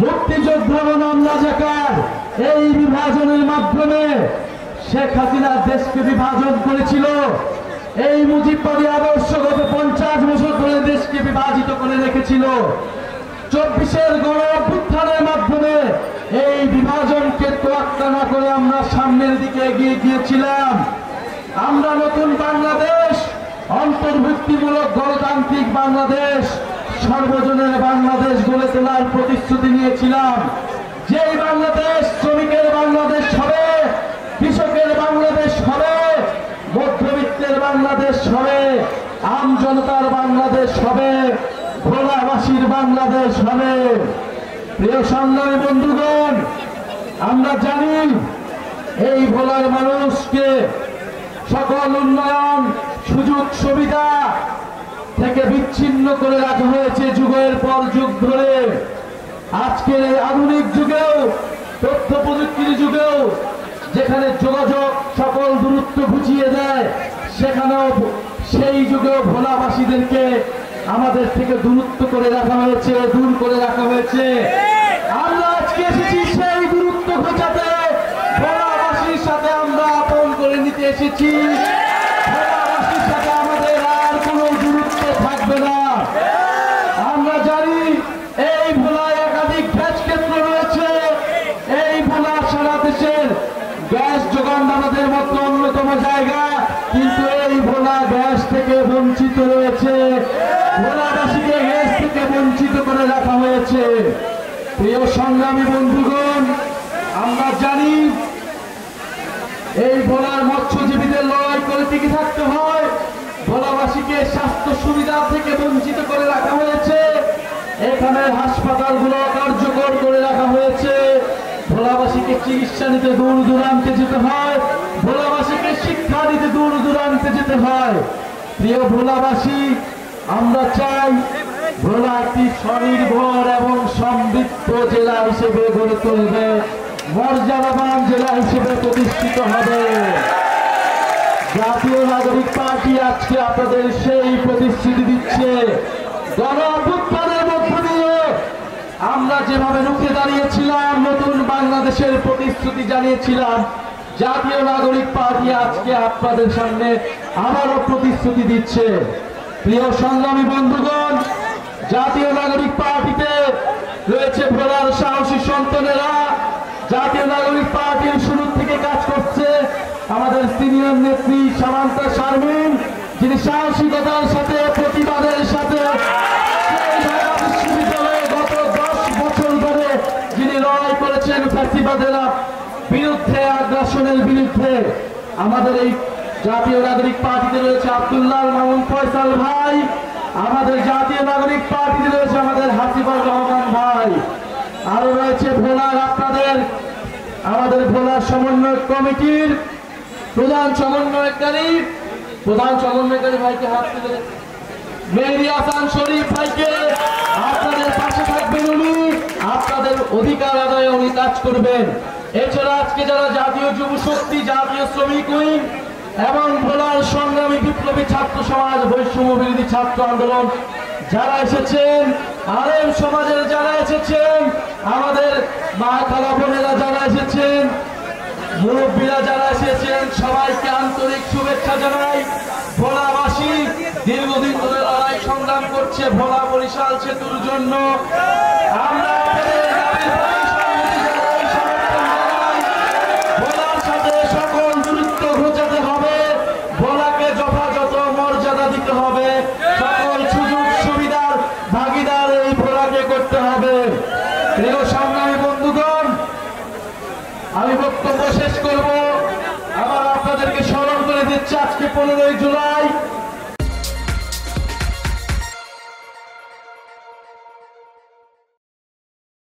মুক্তিযোদ্ধা বনাম রাজাকার এই বিভাজনের মাধ্যমে শেখ হাসিনা দেশকে বিভাজন করেছিল। এই মুজিববাদী আদর্শ গত 50 বছর ধরে দেশকে বিভাজিত করে রেখেছিল। 24-এর গণ অভ্যুত্থানের মাধ্যমে এই বিভাজনকে তোয়াক্কা না করে আমরা সামনের দিকে এগিয়ে গিয়েছিলাম। আমরা নতুন বাংলাদেশ, অন্তর্ভুক্তিমূলক গণতান্ত্রিক বাংলাদেশ, সর্বজনের বাংলাদেশ গড়ে তোলার প্রতিশ্রুতি নিয়েছিলাম। যেই বাংলাদেশ শ্রমিকের বাংলাদেশ হবে, কৃষকের বাংলাদেশ হবে, মধ্যবিত্তের বাংলাদেশ হবে, আম জনতার বাংলাদেশ হবে, ভোলাবাসীর বাংলাদেশ হবে। প্রিয় সংগ্রামী বন্ধুগণ, আমরা জানি এই ভোলার মানুষকে সকল উন্নয়ন সুযোগ সুবিধা থেকে বিচ্ছিন্ন করে রাখা হয়েছে যুগের পর যুগ ধরে। আজকের এই আধুনিক যুগেও, তথ্য প্রযুক্তির যুগেও, যেখানে যোগাযোগ সকল দূরত্ব ঘুচিয়ে দেয়, সেখানেও সেই যুগেও ভোলাবাসীদেরকে আমাদের থেকে দূরত্ব করে রাখা হয়েছে, দূর করে রাখা হয়েছে। আমরা আজকে এসেছি সেই দূরত্ব ঘোচাতে, ভোলাবাসীর সাথে আমরা আপন করে নিতে এসেছি। ভোলাবাসীর সাথে আমাদের আর কোনো দূরত্ব থাকবে না। আমরা জানি এই ভোলায় একাধিক গ্যাস ক্ষেত্র রয়েছে। এই ভোলা সারা দেশের গ্যাস যোগানদাতাদের মধ্যে অন্যতম জায়গা, কিন্তু এই ভোলা গ্যাস থেকে বঞ্চিত রয়েছে। ভোলাবাসীকে গ্যাস থেকে বঞ্চিত করে রাখা হয়েছে। প্রিয় সংগ্রামী বন্ধুগণ, আমরা জানি এই ভোলার মৎস্যজীবীদের লড়াই করে টিকে থাকতে হয়। ভোলাবাসীকে স্বাস্থ্য সুবিধা থেকে বঞ্চিত করে রাখা হয়েছে। এখানে হাসপাতালগুলো কার্যকর করে রাখা হয়েছে। ভোলাবাসীকে চিকিৎসা নিতে দূর দূরান্তে যেতে হয়, ভোলাবাসীকে শিক্ষা নিতে দূর দূরান্তে যেতে হয়। প্রিয় ভোলাবাসী, আমরা চাই ভোলা একটি স্বনির্ভর এবং সমৃদ্ধ জেলা হিসেবে গড়ে তুলবে, মর্যাদাবান জেলা হিসেবে প্রতিষ্ঠিত হবে। জাতীয় নাগরিক পার্টি আজকে আপনাদের সেই প্রতিশ্রুতি দিচ্ছে। গণ অভ্যুত্থানের মধ্য দিয়ে আমরা যেভাবে রুখে দাঁড়িয়েছিলাম, নতুন বাংলাদেশের প্রতিশ্রুতি জানিয়েছিলাম, জাতীয় নাগরিক পার্টি আজকে আপনাদের সামনে আবারও প্রতিশ্রুতি দিচ্ছে। প্রিয় সংগ্রামী বন্ধুগণ, জাতীয় নাগরিক পার্টিতে রয়েছে ভোলার সাহসী সন্তানেরা। জাতীয় নাগরিক পার্টির শুরু থেকে কাজ করছে আমাদের সিনিয়র নেত্রী সামান্তা শারমিন, যিনি সাহসিকতার সাথে, প্রতিবাদের সাথে বিশ্ববিদ্যালয়ে গত 10 বছর ধরে যিনি লড়াই করেছেন ফ্যাসিবাদের বিরুদ্ধে, আগ্রাসনের বিরুদ্ধে। আমাদের এই জাতীয় নাগরিক পার্টিতে রয়েছে আব্দুল্লাহ মামুন ফয়সাল ভাই, আমাদের জাতীয় নাগরিক পার্টিতে রয়েছে আমাদের হাসিবুর রহমান ভাই, আরো রয়েছে ভোলার আমাদের ভোলার সমন্বয় কমিটির প্রধান সমন্বয়কারী ভাইকে হাত তুলে, মেহেদি হাসান শরীফ ভাইকে। আপনাদের পাশে থাকবেন উনি, আপনাদের অধিকার আদায়ে উনি কাজ করবেন। এছাড়া আজকে যারা জাতীয় যুব শক্তি, জাতীয় শ্রমিক উইং এবং ভোলার সংগ্রামী বিপ্লবী ছাত্র সমাজ, বৈষম্য বিরোধী ছাত্র আন্দোলন যারা এসেছেন, আলেম সমাজের যারা এসেছেন, আমাদের মা খালা বোনেরা যারা এসেছেন, মুরব্বীরা যারা এসেছেন, সবাইকে আন্তরিক শুভেচ্ছা জানাই। ভোলাবাসী দীর্ঘদিন ধরে লড়াই সংগ্রাম করছে ভোলা বরিশাল সেতুর জন্য। আমরা ভোলার সাথে সকল দূরত্ব ঘোচাতে হবে, ভোলাকে যথাযথ মর্যাদা দিতে হবে, সকল সুযোগ সুবিধার ভাগিদার এই ভোলাকে করতে হবে। প্রিয় সংগ্রামী বন্ধুগণ, আমি বক্তব্য শেষ করব। আবার আপনাদেরকে স্মরণ করে দিচ্ছি, আজকে 15ই জুলাই